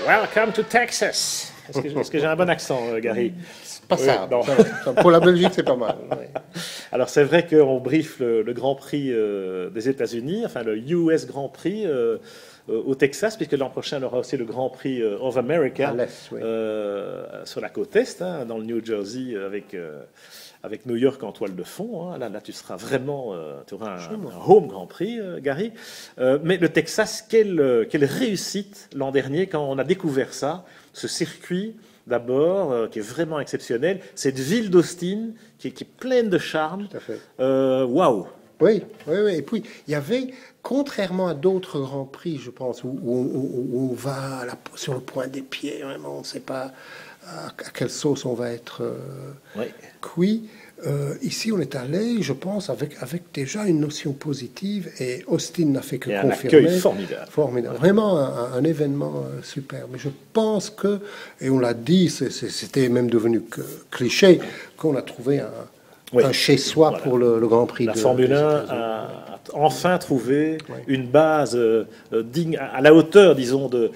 Welcome to Texas. Est-ce que j'ai un bon accent, Gary? Pas ça, non. Pour la Belgique, c'est pas mal. Oui. Alors c'est vrai qu'on briefe le Grand Prix des États-Unis, enfin le US Grand Prix au Texas, puisque l'an prochain on aura aussi le Grand Prix of America Oui. sur la côte est, hein, dans le New Jersey, avec New York en toile de fond. Hein. Là, tu seras vraiment, tu auras un home Grand Prix, Gary. Mais le Texas, quelle réussite l'an dernier quand on a découvert ça, ce circuit. D'abord, qui est vraiment exceptionnel, cette ville d'Austin qui est pleine de charme. Tout à fait. Waouh! Oui. Et puis, il y avait, contrairement à d'autres grands prix, je pense, où on va sur le point des pieds, vraiment, on ne sait pas à quelle sauce on va être cuit. Ici, on est allé, je pense, avec déjà une notion positive, et Austin n'a fait que confirmer. Un accueil formidable. Vraiment un événement super. Mais je pense que, et on l'a dit, c'était même devenu cliché, qu'on a trouvé un chez-soi pour le Grand Prix. La Formule 1 a enfin trouvé une base digne, à la hauteur, disons, de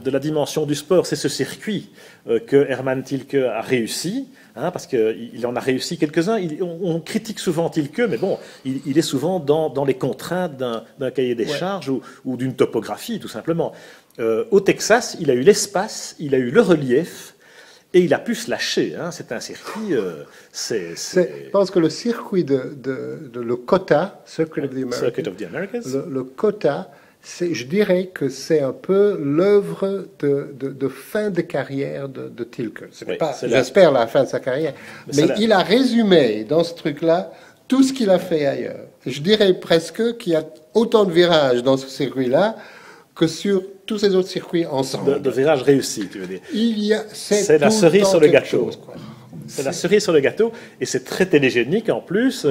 la dimension du sport. C'est ce circuit que Hermann Tilke a réussi. Hein, parce qu'il en a réussi quelques-uns. On critique souvent Tilke, mais bon, il est souvent dans les contraintes d'un cahier des charges ou d'une topographie, tout simplement. Au Texas, il a eu l'espace, il a eu le relief, et il a pu se lâcher. Hein. C'est un circuit... Je pense que le circuit de le COTA, Circuit of the Americas, le COTA, je dirais que c'est un peu l'œuvre de fin de carrière de Tilke. Ce n'est pas, j'espère, la fin de sa carrière. Mais il a résumé dans ce truc-là tout ce qu'il a fait ailleurs. Je dirais presque qu'il y a autant de virages dans ce circuit-là que sur tous ces autres circuits ensemble. De virages réussis, tu veux dire. C'est la cerise sur le gâteau. Chose, c'est la cerise sur le gâteau, et c'est très télégénique en plus,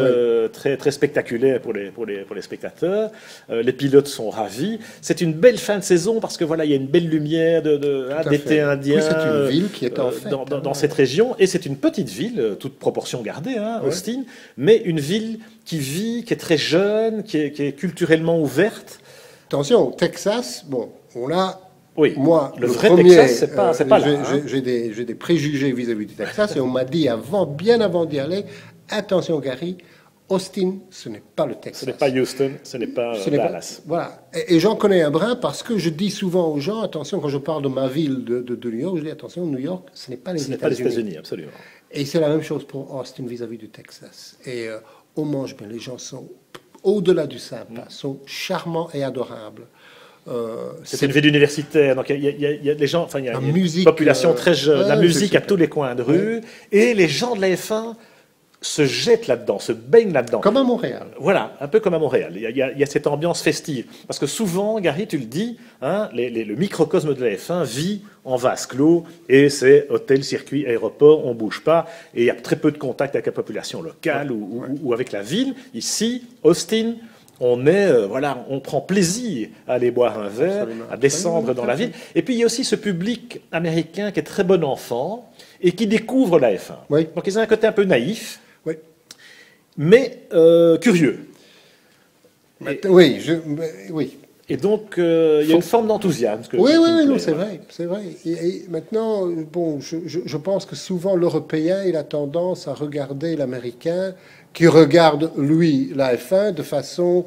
très, très spectaculaire pour les spectateurs. Les pilotes sont ravis. C'est une belle fin de saison parce que voilà, il y a une belle lumière d'été indien. Oui, c'est une ville qui est en fait dans cette région, et c'est une petite ville, toute proportion gardée, hein, Austin, mais une ville qui vit, qui est très jeune, qui est culturellement ouverte. Attention, Texas, bon, on a. Oui, moi, le vrai premier, Texas, c'est pas là. J'ai des préjugés vis-à-vis du Texas, et on m'a dit bien avant d'y aller, attention Gary, Austin, ce n'est pas le Texas. Ce n'est pas Houston, ce n'est pas Dallas. Voilà, et j'en connais un brin parce que je dis souvent aux gens, attention, quand je parle de ma ville de New York, je dis attention, New York, ce n'est pas les États-Unis. Ce n'est pas les États-Unis, absolument. Et c'est la même chose pour Austin vis-à-vis du Texas. Et on mange bien, les gens sont, au-delà du sympa, sont charmants et adorables. C'est une ville universitaire, donc il y a des gens, enfin il y a une population très jeune, la musique à tous les coins de rue, et les gens de la F1 se jettent là-dedans, se baignent là-dedans. Comme à Montréal. Voilà, un peu comme à Montréal. Il y a cette ambiance festive. Parce que souvent, Gary, tu le dis, hein, le microcosme de la F1 vit en vase clos, et c'est hôtel, circuit, aéroport, on ne bouge pas, et il y a très peu de contact avec la population locale ou avec la ville. Ici, Austin, on prend plaisir à aller boire un verre, à descendre dans la ville. Et puis il y a aussi ce public américain qui est très bon enfant et qui découvre la F1. Oui. Donc ils ont un côté un peu naïf, mais curieux. Oui. Et donc il y a une forme d'enthousiasme. Oui, c'est vrai. Et maintenant, bon, je pense que souvent l'Européen, il a tendance à regarder l'Américain qui regarde, lui, la F1 de façon...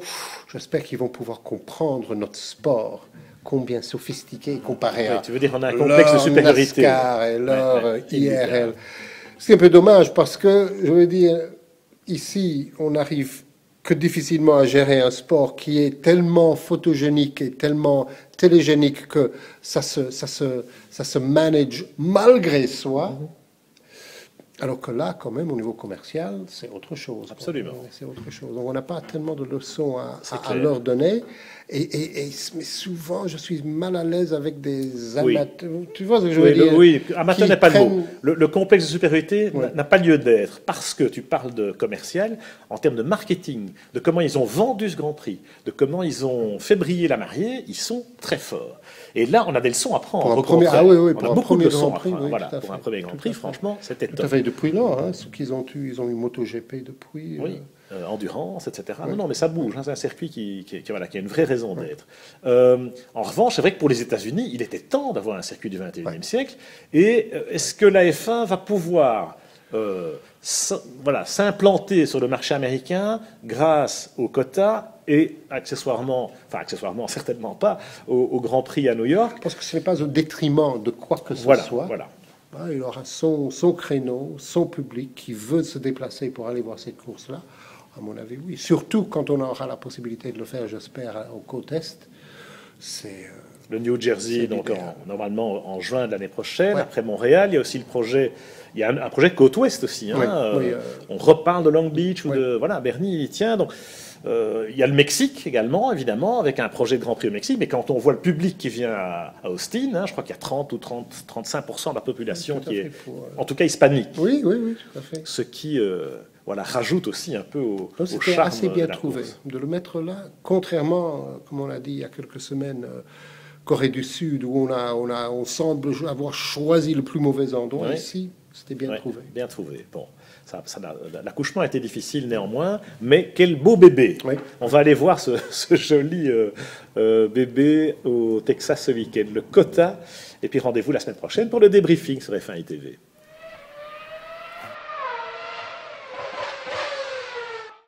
J'espère qu'ils vont pouvoir comprendre notre sport, combien sophistiqué comparé à... Tu veux dire qu'on a un complexe de supériorité. NASCAR et leur IRL. C'est un peu dommage parce que, je veux dire, ici, on n'arrive que difficilement à gérer un sport qui est tellement photogénique et tellement télégénique que ça se manage malgré soi. Alors que là, quand même, au niveau commercial, c'est autre chose. Absolument. C'est autre chose. Donc, on n'a pas tellement de leçons à leur donner. Mais souvent, je suis mal à l'aise avec des amateurs. Oui. Tu vois ce que je veux dire? Oui, amateur n'est pas le mot. Le complexe de supériorité n'a pas lieu d'être. Parce que tu parles de commercial, en termes de marketing, de comment ils ont vendu ce Grand Prix, de comment ils ont fait briller la mariée, ils sont très forts. Et là, on a des leçons à prendre. Pour un premier, on a beaucoup de leçons à prendre. Voilà, pour un premier Grand Prix, franchement, c'était top. Tout à fait, depuis là, ce qu'ils ont eu MotoGP depuis. Oui. endurance, etc. Oui. Non, mais ça bouge. Hein, c'est un circuit qui a une vraie raison d'être. En revanche, c'est vrai que pour les États-Unis, il était temps d'avoir un circuit du XXIe siècle. Et est-ce que la F1 va pouvoir s'implanter sur le marché américain grâce aux quotas et accessoirement certainement pas, au Grand Prix à New York? Parce que ce n'est pas au détriment de quoi que ce soit. Voilà. Il aura son créneau, son public qui veut se déplacer pour aller voir cette course-là. À mon avis, oui. Surtout quand on aura la possibilité de le faire, j'espère, au côte Est. C'est... le New Jersey, donc normalement en juin de l'année prochaine. Après Montréal, il y a aussi le projet... Il y a un projet côte ouest aussi. Hein, on reparle de Long Beach ou de... Voilà, Bernie y tient. Donc, il y a le Mexique également, évidemment, avec un projet de Grand Prix au Mexique. Mais quand on voit le public qui vient à Austin, hein, je crois qu'il y a 30 ou 35% de la population qui est, en tout cas, hispanique. Oui, tout à fait. Ce qui... rajoute aussi un peu au charme. C'était assez bien trouvé de le mettre là, contrairement, comme on l'a dit il y a quelques semaines, Corée du Sud, où on semble avoir choisi le plus mauvais endroit. Ici, c'était bien trouvé. Bien trouvé. Bon, l'accouchement a été difficile néanmoins, mais quel beau bébé. On va aller voir ce joli bébé au Texas ce week-end, le COTA. Et puis rendez-vous la semaine prochaine pour le débriefing sur F1 ITV.